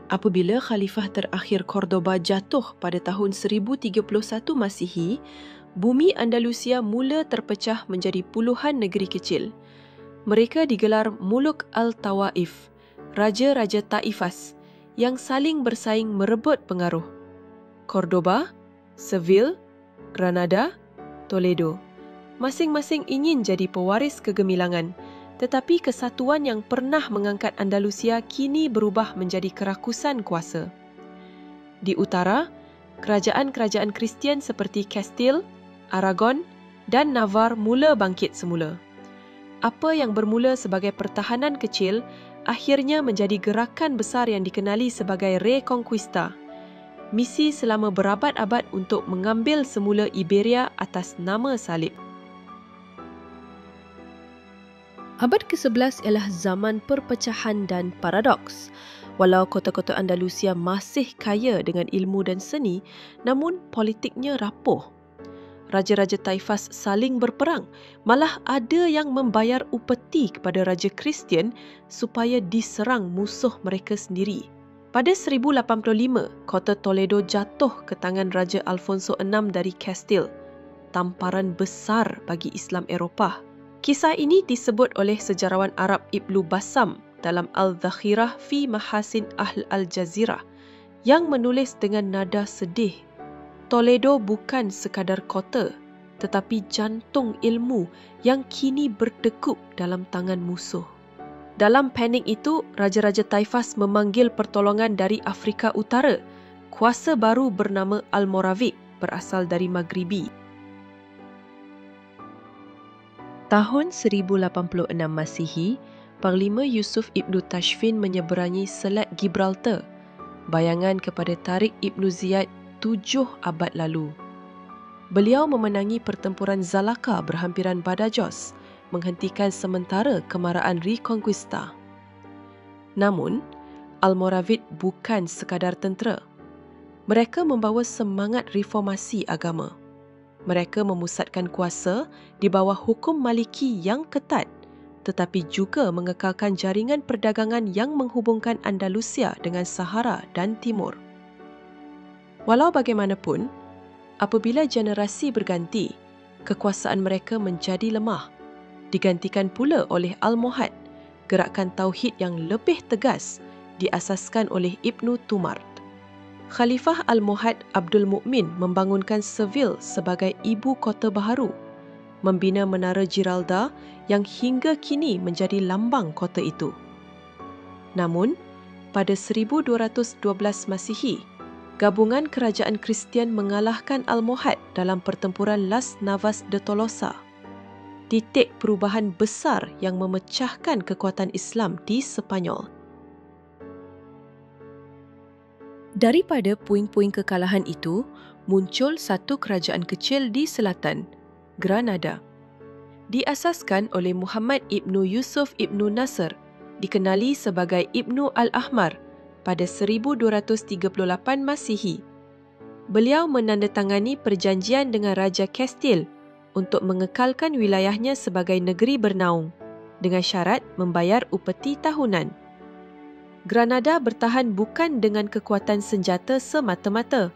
Apabila Khalifah terakhir Cordoba jatuh pada tahun 1031 Masihi, bumi Andalusia mula terpecah menjadi puluhan negeri kecil. Mereka digelar Muluk al-Tawaif, raja-raja Taifas, yang saling bersaing merebut pengaruh. Cordoba, Seville, Granada, Toledo. Masing-masing ingin jadi pewaris kegemilangan, tetapi kesatuan yang pernah mengangkat Andalusia kini berubah menjadi kerakusan kuasa. Di utara, kerajaan-kerajaan Kristian seperti Kastil, Aragon dan Navarre mula bangkit semula. Apa yang bermula sebagai pertahanan kecil akhirnya menjadi gerakan besar yang dikenali sebagai Reconquista, misi selama berabad-abad untuk mengambil semula Iberia atas nama salib. Abad ke-11 ialah zaman perpecahan dan paradoks. Walau kota-kota Andalusia masih kaya dengan ilmu dan seni, namun politiknya rapuh. Raja-raja Taifas saling berperang, malah ada yang membayar upeti kepada Raja Kristian supaya diserang musuh mereka sendiri. Pada 1085, kota Toledo jatuh ke tangan Raja Alfonso VI dari Kastil, tamparan besar bagi Islam Eropah. Kisah ini disebut oleh sejarawan Arab Ibnu Bassam dalam Al-Dhakhirah fi Mahasin Ahl Al-Jazirah yang menulis dengan nada sedih. Toledo bukan sekadar kota, tetapi jantung ilmu yang kini berdegup dalam tangan musuh. Dalam panik itu, Raja-Raja Taifas memanggil pertolongan dari Afrika Utara, kuasa baru bernama Almoravid berasal dari Maghribi. Tahun 1086 Masihi, Panglima Yusuf Ibnu Tashfin menyeberangi Selat Gibraltar, bayangan kepada Tariq Ibnu Ziyad 7 abad lalu. Beliau memenangi pertempuran Zalaka berhampiran Badajoz, menghentikan sementara kemarahan Reconquista. Namun, Almoravid bukan sekadar tentera. Mereka membawa semangat reformasi agama. Mereka memusatkan kuasa di bawah hukum Maliki yang ketat, tetapi juga mengekalkan jaringan perdagangan yang menghubungkan Andalusia dengan Sahara dan Timur. Walau bagaimanapun, apabila generasi berganti, kekuasaan mereka menjadi lemah, digantikan pula oleh Almohad, gerakan tauhid yang lebih tegas diasaskan oleh Ibnu Tumard. Khalifah Almohad Abdul Mukmin membangunkan Seville sebagai ibu kota baharu, membina Menara Giralda yang hingga kini menjadi lambang kota itu. Namun, pada 1212 Masihi, gabungan kerajaan Kristian mengalahkan Almohad dalam pertempuran Las Navas de Tolosa. Titik perubahan besar yang memecahkan kekuatan Islam di Sepanyol. Daripada puing-puing kekalahan itu, muncul satu kerajaan kecil di selatan, Granada. Diasaskan oleh Muhammad Ibnu Yusuf Ibnu Nasr, dikenali sebagai Ibnu Al-Ahmar pada 1238 Masihi. Beliau menandatangani perjanjian dengan Raja Kastil untuk mengekalkan wilayahnya sebagai negeri bernaung, dengan syarat membayar upeti tahunan. Granada bertahan bukan dengan kekuatan senjata semata-mata,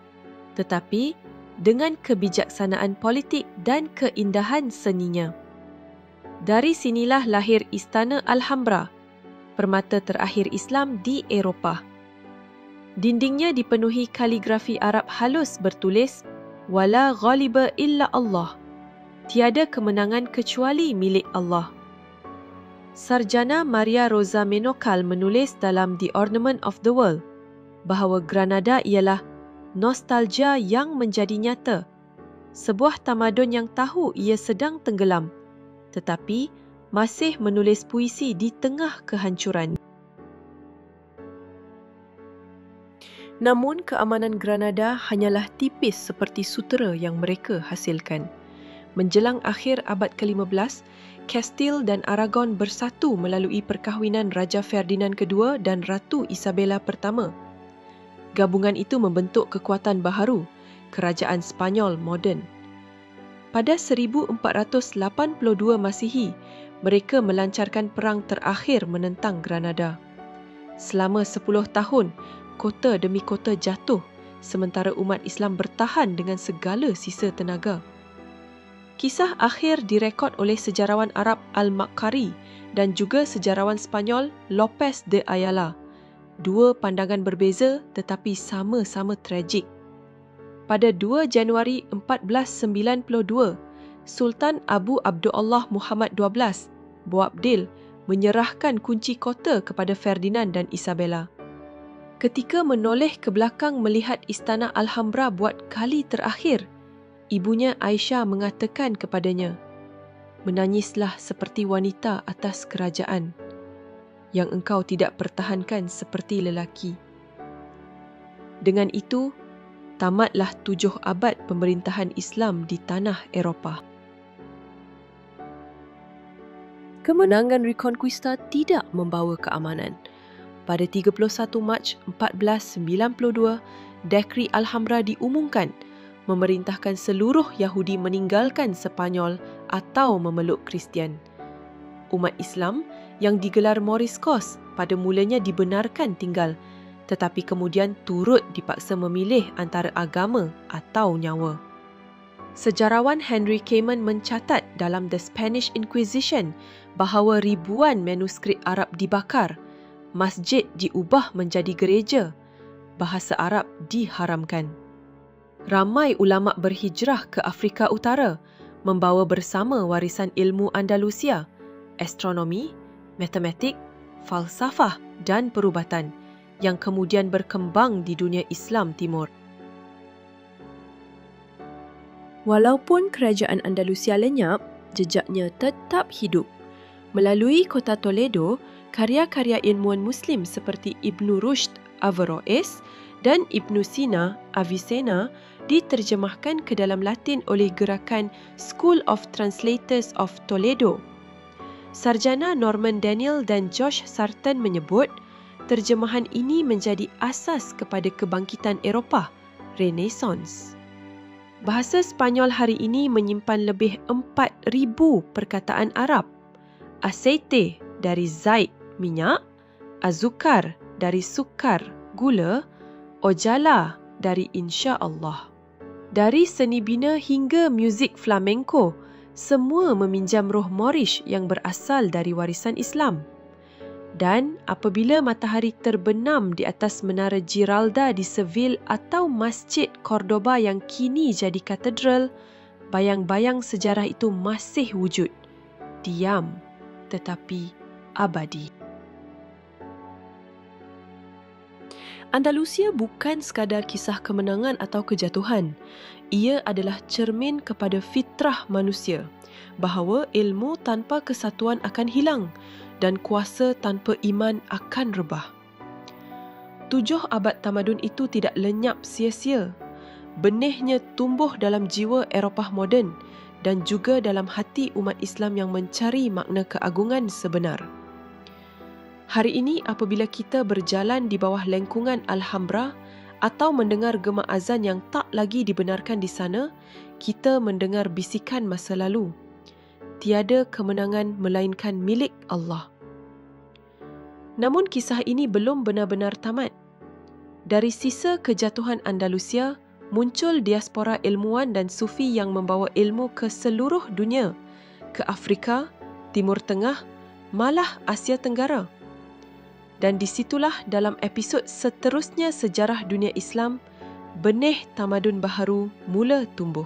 tetapi dengan kebijaksanaan politik dan keindahan seninya. Dari sinilah lahir Istana Alhambra, permata terakhir Islam di Eropah. Dindingnya dipenuhi kaligrafi Arab halus bertulis, "Wala ghaliba illa Allah." Tiada kemenangan kecuali milik Allah. Sarjana Maria Rosa Menocal menulis dalam The Ornament of the World bahawa Granada ialah nostalgia yang menjadi nyata, sebuah tamadun yang tahu ia sedang tenggelam, tetapi masih menulis puisi di tengah kehancuran. Namun keamanan Granada hanyalah tipis seperti sutera yang mereka hasilkan. Menjelang akhir abad ke-15, Kastil dan Aragon bersatu melalui perkahwinan Raja Ferdinand II dan Ratu Isabella I. Gabungan itu membentuk kekuatan baharu, Kerajaan Spanyol moden. Pada 1482 Masihi, mereka melancarkan perang terakhir menentang Granada. Selama 10 tahun, kota demi kota jatuh sementara umat Islam bertahan dengan segala sisa tenaga. Kisah akhir direkod oleh sejarawan Arab Al-Makkari dan juga sejarawan Spanyol Lopez de Ayala. Dua pandangan berbeza tetapi sama-sama tragik. Pada 2 Januari 1492, Sultan Abu Abdullah Muhammad XII, Boabdil, menyerahkan kunci kota kepada Ferdinand dan Isabella. Ketika menoleh ke belakang melihat istana Alhambra buat kali terakhir, ibunya Aisyah mengatakan kepadanya, "Menangislah seperti wanita atas kerajaan yang engkau tidak pertahankan seperti lelaki." Dengan itu, tamatlah 7 abad pemerintahan Islam di tanah Eropah. Kemenangan Reconquista tidak membawa keamanan. Pada 31 Mac 1492, Dekri Alhambra diumumkan memerintahkan seluruh Yahudi meninggalkan Sepanyol atau memeluk Kristian. Umat Islam yang digelar Moriscos pada mulanya dibenarkan tinggal, tetapi kemudian turut dipaksa memilih antara agama atau nyawa. Sejarawan Henry Kamen mencatat dalam The Spanish Inquisition bahawa ribuan manuskrip Arab dibakar, masjid diubah menjadi gereja, bahasa Arab diharamkan. Ramai ulama berhijrah ke Afrika Utara, membawa bersama warisan ilmu Andalusia, astronomi, matematik, falsafah dan perubatan yang kemudian berkembang di dunia Islam Timur. Walaupun kerajaan Andalusia lenyap, jejaknya tetap hidup. Melalui kota Toledo, karya-karya ilmuwan Muslim seperti Ibn Rushd Averroes dan Ibn Sina Avicenna diterjemahkan ke dalam Latin oleh gerakan School of Translators of Toledo. Sarjana Norman Daniel dan Josh Sarton menyebut, terjemahan ini menjadi asas kepada kebangkitan Eropah, Renaissance. Bahasa Spanyol hari ini menyimpan lebih 4,000 perkataan Arab. Aceite dari zait, minyak, azúcar dari sukar, gula, ojala dari insya-Allah. Dari seni bina hingga muzik flamenco, semua meminjam roh Moorish yang berasal dari warisan Islam. Dan apabila matahari terbenam di atas menara Giralda di Seville atau Masjid Cordoba yang kini jadi katedral, bayang-bayang sejarah itu masih wujud, diam tetapi abadi. Andalusia bukan sekadar kisah kemenangan atau kejatuhan. Ia adalah cermin kepada fitrah manusia, bahawa ilmu tanpa kesatuan akan hilang dan kuasa tanpa iman akan rebah. 7 abad tamadun itu tidak lenyap sia-sia. Benihnya tumbuh dalam jiwa Eropah moden dan juga dalam hati umat Islam yang mencari makna keagungan sebenar. Hari ini apabila kita berjalan di bawah lengkungan Alhambra atau mendengar gema azan yang tak lagi dibenarkan di sana, kita mendengar bisikan masa lalu. Tiada kemenangan melainkan milik Allah. Namun kisah ini belum benar-benar tamat. Dari sisa kejatuhan Andalusia, muncul diaspora ilmuwan dan sufi yang membawa ilmu ke seluruh dunia, ke Afrika, Timur Tengah, malah Asia Tenggara. Dan disitulah dalam episod seterusnya sejarah dunia Islam, benih tamadun baharu mula tumbuh.